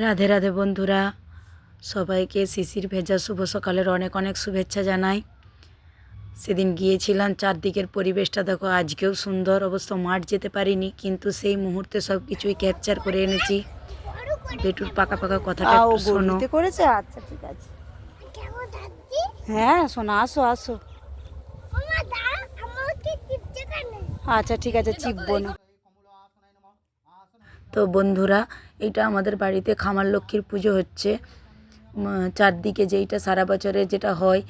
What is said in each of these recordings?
রাধে রাধে বন্ধুরা, সবাইকে শিশির ভেজা শুভ সকালের অনেক অনেক শুভেচ্ছা জানাই। সেদিন গিয়েছিলাম, চারদিকের পরিবেশটা দেখো, আজকেও সুন্দর। অবশ্য মাঠ যেতে পারিনি, কিন্তু সেই মুহূর্তে সব কিছুই ক্যাপচার করে এনেছি। বেটুর পাকা পাকা কথাটা একটু শোনো। করেছে, আচ্ছা ঠিক আছে। হ্যাঁ শোনা, আসো আসো। আচ্ছা ঠিক আছে, চিপবো না। তো বন্ধুরা, এটা আমাদের বাড়িতে খামার লক্ষ্মীর পুজো হচ্ছে। চারদিকে যেইটা সারা বছরে যেটা হয়,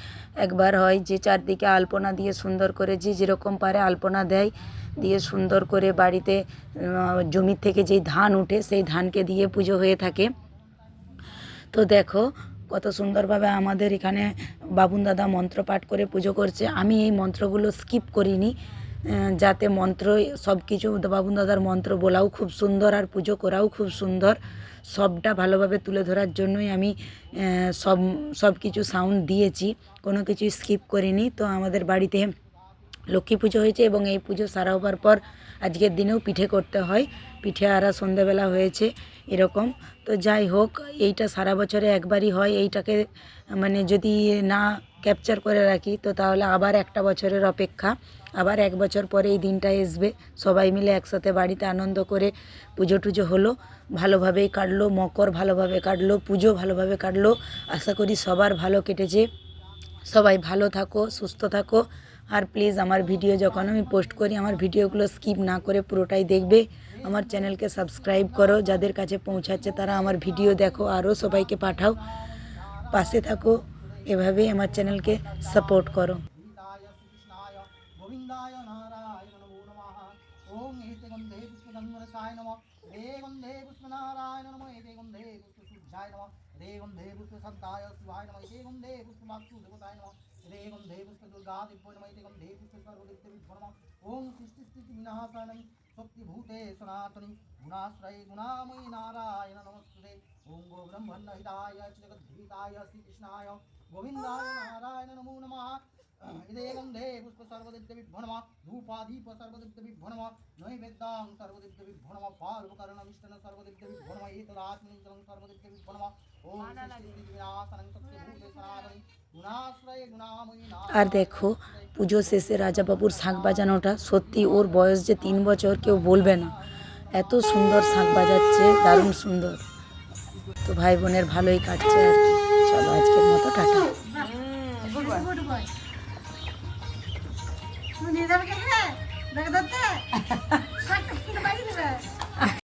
একবার হয় যে চারদিকে আলপনা দিয়ে সুন্দর করে যে যেরকম পারে আলপনা দেয়, দিয়ে সুন্দর করে বাড়িতে জমির থেকে যেই ধান উঠে সেই ধানকে দিয়ে পুজো হয়ে থাকে। তো দেখো কত সুন্দরভাবে আমাদের এখানে বাবুন দাদা মন্ত্র পাঠ করে পুজো করছে। আমি এই মন্ত্রগুলো স্কিপ করিনি, যাতে মন্ত্র সব কিছু বাবুন দাদার মন্ত্র বলাও খুব সুন্দর আর পুজো করাও খুব সুন্দর। সবটা ভালোভাবে তুলে ধরার জন্যই আমি সব কিছু সাউন্ড দিয়েছি, কোনো কিছু স্কিপ করিনি। তো আমাদের বাড়িতে লক্ষ্মী পুজো হয়েছে এবং এই পুজো সারা হবার পর আজকের দিনেও পিঠে করতে হয়। পিঠে আরা সন্ধেবেলা হয়েছে এরকম। তো যাই হোক, এইটা সারা বছরে একবারই হয়। এইটাকে মানে যদি না ক্যাপচার করে রাখি তো তাহলে আবার একটা বছরের অপেক্ষা, আবার এক বছর পরে এই দিনটা আসবে। সবাই মিলে একসাথে বাড়িতে আনন্দ করে পুজো টুজো হলো, ভালোভাবেই কাটলো। মকর ভালোভাবে কাটলো, পুজো ভালোভাবে কাটলো। আশা করি সবার ভালো কেটেছে। সবাই ভালো থাকো, সুস্থ থাকো। আর প্লিজ আমার ভিডিও যখন আমি পোস্ট করি, আমার ভিডিওগুলো স্কিপ না করে পুরোটাই দেখবে। আমার চ্যানেলকে সাবস্ক্রাইব করো, যাদের কাছে পৌঁছাচ্ছে তারা আমার ভিডিও দেখো, আরও সবাইকে পাঠাও। পাশে থাকো, এভাবেই আমার চ্যানেলকে সাপোর্ট করো। शक्तिभूते सनातनी गुणाश्रय गुणामयी नारायण नमस्ते। ओं गो ब्रह्मण्य हिताय जगद्धिताय श्रीकृष्णाय गोविंदाय नारायण नमो नमः। इदे गंधे पुष्प सर्वदिव्यविभो नमः। धूपादीप सर्वदिव्यविभो नमः। नैवेद्यां सर्वदिव्यविभो नमः। पार्वकरणमिष्टन सर्वदिव्यविभो नमः। एतदात्मनिजलं सर्वदिव्यविभो नमः। ओं सृष्टिविनाशनं शक्तिभूते सनातनी गुणाश्रय गुणामयी। আর দেখো, পুজো শেষে রাজাবাবুর শাঁখ বাজানোটা, সত্যি ওর বয়স যে 3 বছর কেউ বলবে না, এত সুন্দর শাঁখ বাজাচ্ছে, দারুণ সুন্দর। তো ভাই বোনের ভালোই কাটছে আর কি। চলো আজকের মতো টাটা। তুমি নিয়ে যাবে কে? ব্যাগ ধরতে